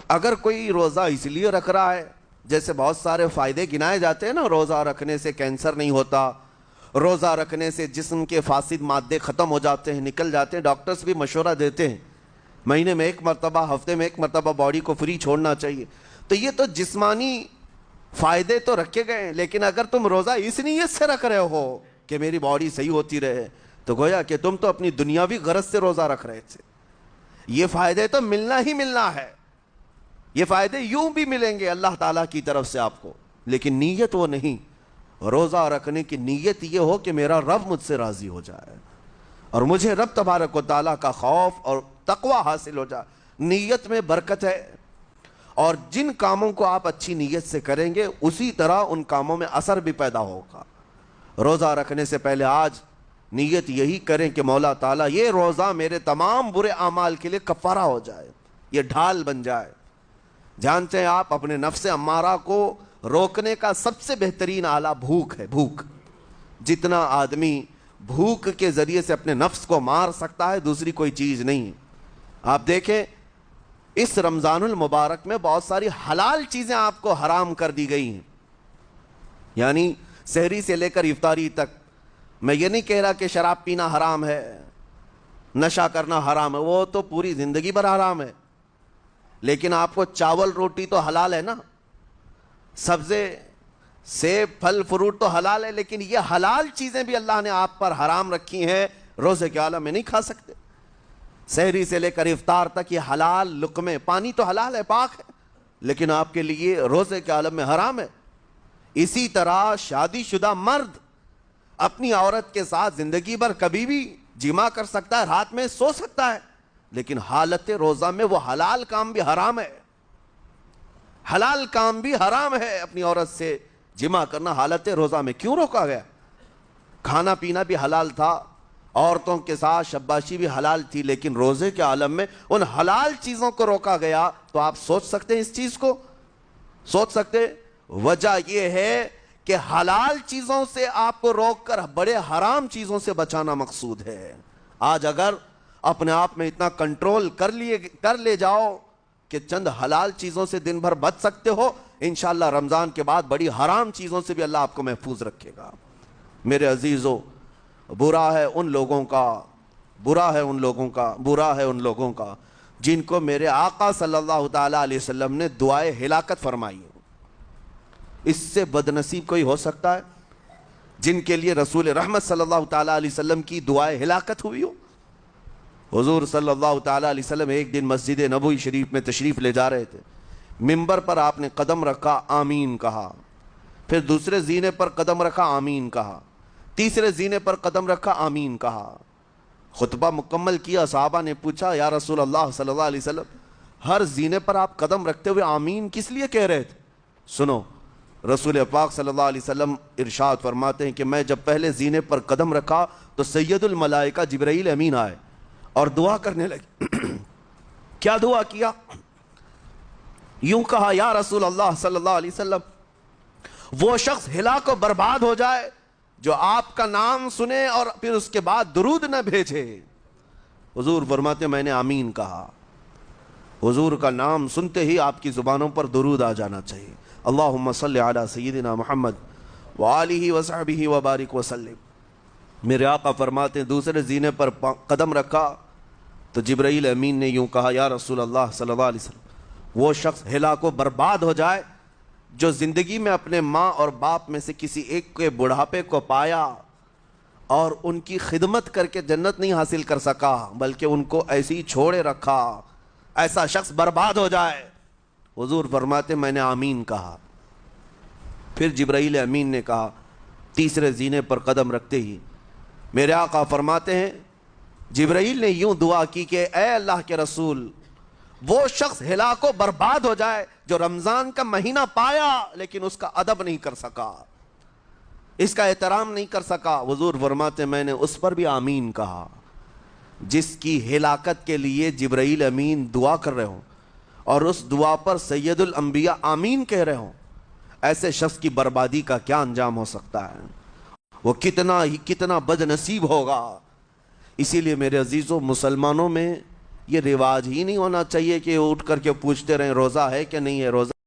اگر کوئی روزہ اس لیے رکھ رہا ہے، جیسے بہت سارے فائدے گنائے جاتے ہیں نا، روزہ رکھنے سے کینسر نہیں ہوتا، روزہ رکھنے سے جسم کے فاسد مادے ختم ہو جاتے ہیں، نکل جاتے ہیں، ڈاکٹرز بھی مشورہ دیتے ہیں مہینے میں ایک مرتبہ، ہفتے میں ایک مرتبہ باڈی کو فری چھوڑنا چاہیے. تو یہ تو جسمانی فائدے تو رکھے گئے ہیں، لیکن اگر تم روزہ اس نیت سے رکھ رہے ہو کہ میری باڈی صحیح ہوتی رہے، تو گویا کہ تم تو اپنی دنیاوی غرض سے روزہ رکھ رہے تھے. یہ فائدے تو ملنا ہی ملنا ہے، یہ فائدے یوں بھی ملیں گے اللہ تعالیٰ کی طرف سے آپ کو، لیکن نیت وہ نہیں. روزہ رکھنے کی نیت یہ ہو کہ میرا رب مجھ سے راضی ہو جائے اور مجھے رب تبارک و تعالیٰ کا خوف اور تقوی حاصل ہو جائے. نیت میں برکت ہے، اور جن کاموں کو آپ اچھی نیت سے کریں گے اسی طرح ان کاموں میں اثر بھی پیدا ہوگا. روزہ رکھنے سے پہلے آج نیت یہی کریں کہ مولا تعالیٰ یہ روزہ میرے تمام برے اعمال کے لیے کفارہ ہو جائے، یہ ڈھال بن جائے. جانتے ہیں آپ اپنے نفس امارہ کو روکنے کا سب سے بہترین آلہ بھوک ہے. بھوک، جتنا آدمی بھوک کے ذریعے سے اپنے نفس کو مار سکتا ہے دوسری کوئی چیز نہیں. آپ دیکھیں اس رمضان المبارک میں بہت ساری حلال چیزیں آپ کو حرام کر دی گئی ہیں، یعنی سحری سے لے کر افطاری تک. میں یہ نہیں کہہ رہا کہ شراب پینا حرام ہے، نشہ کرنا حرام ہے، وہ تو پوری زندگی بھر حرام ہے. لیکن آپ کو چاول روٹی تو حلال ہے نا، سبزے سیب پھل فروٹ تو حلال ہے، لیکن یہ حلال چیزیں بھی اللہ نے آپ پر حرام رکھی ہیں، روزے کے عالم میں نہیں کھا سکتے. سحری سے لے کر افطار تک یہ حلال لقمے، پانی تو حلال ہے، پاک ہے، لیکن آپ کے لیے روزے کے عالم میں حرام ہے. اسی طرح شادی شدہ مرد اپنی عورت کے ساتھ زندگی بھر کبھی بھی جمع کر سکتا ہے، رات میں سو سکتا ہے، لیکن حالت روزہ میں وہ حلال کام بھی حرام ہے. حلال کام بھی حرام ہے، اپنی عورت سے جمع کرنا حالت روزہ میں کیوں روکا گیا؟ کھانا پینا بھی حلال تھا، عورتوں کے ساتھ شباشی بھی حلال تھی، لیکن روزے کے عالم میں ان حلال چیزوں کو روکا گیا. تو آپ سوچ سکتے ہیں اس چیز کو، سوچ سکتے. وجہ یہ ہے کہ حلال چیزوں سے آپ کو روک کر بڑے حرام چیزوں سے بچانا مقصود ہے. آج اگر اپنے آپ میں اتنا کنٹرول کر لے جاؤ کہ چند حلال چیزوں سے دن بھر بچ سکتے ہو، انشاءاللہ رمضان کے بعد بڑی حرام چیزوں سے بھی اللہ آپ کو محفوظ رکھے گا. میرے عزیزو، برا ہے ان لوگوں کا جن کو میرے آقا صلی اللہ تعالیٰ علیہ وسلم نے دعائے ہلاکت فرمائی. اس سے بدنصیب کوئی ہو سکتا ہے جن کے لیے رسول رحمت صلی اللہ تعالیٰ علیہ وسلم کی دعائے ہلاکت ہوئی ہو؟ حضور صلی اللہ تعالیٰ علیہ وسلم ایک دن مسجد نبوی شریف میں تشریف لے جا رہے تھے. منبر پر آپ نے قدم رکھا، آمین کہا، پھر دوسرے زینے پر قدم رکھا، آمین کہا، تیسرے زینے پر قدم رکھا، آمین کہا. خطبہ مکمل کیا، صحابہ نے پوچھا یا رسول اللہ صلی اللہ علیہ وسلم ہر زینے پر آپ قدم رکھتے ہوئے آمین کس لیے کہہ رہے تھے؟ سنو، رسول پاک صلی اللہ علیہ وسلم ارشاد فرماتے ہیں کہ میں جب پہلے زینے پر قدم رکھا تو سید الملائکہ جبرائیل امین آئے اور دعا کرنے لگے. کیا دعا کیا؟ یوں کہا، یا رسول اللہ صلی اللہ علیہ وسلم وہ شخص ہلاک و برباد ہو جائے جو آپ کا نام سنے اور پھر اس کے بعد درود نہ بھیجے. حضور فرماتے ہیں میں نے آمین کہا. حضور کا نام سنتے ہی آپ کی زبانوں پر درود آ جانا چاہیے. اللہم صلی علی سیدنا محمد وآلہ وصحبہ وبارک وسلم. میرے آقا فرماتے ہیں دوسرے زینے پر قدم رکھا تو جبرائیل امین نے یوں کہا، یا رسول اللہ صلی اللہ علیہ وسلم وہ شخص ہلاک و برباد ہو جائے جو زندگی میں اپنے ماں اور باپ میں سے کسی ایک کے بڑھاپے کو پایا اور ان کی خدمت کر کے جنت نہیں حاصل کر سکا بلکہ ان کو ایسے ہی چھوڑے رکھا، ایسا شخص برباد ہو جائے. حضور فرماتے میں نے آمین کہا. پھر جبرائیل امین نے کہا تیسرے زینے پر قدم رکھتے ہی. میرے آقا فرماتے ہیں جبرائیل نے یوں دعا کی کہ اے اللہ کے رسول وہ شخص ہلاک و برباد ہو جائے جو رمضان کا مہینہ پایا لیکن اس کا ادب نہیں کر سکا، اس کا احترام نہیں کر سکا. حضور فرماتے میں نے اس پر بھی آمین کہا. جس کی ہلاکت کے لیے جبرائیل امین دعا کر رہے ہوں اور اس دعا پر سید الانبیاء آمین کہہ رہے ہوں، ایسے شخص کی بربادی کا کیا انجام ہو سکتا ہے؟ وہ کتنا بد نصیب ہوگا. اسی لیے میرے عزیزوں، مسلمانوں میں یہ رواج ہی نہیں ہونا چاہیے کہ اٹھ کر کے پوچھتے رہیں روزہ ہے کہ نہیں ہے، روزہ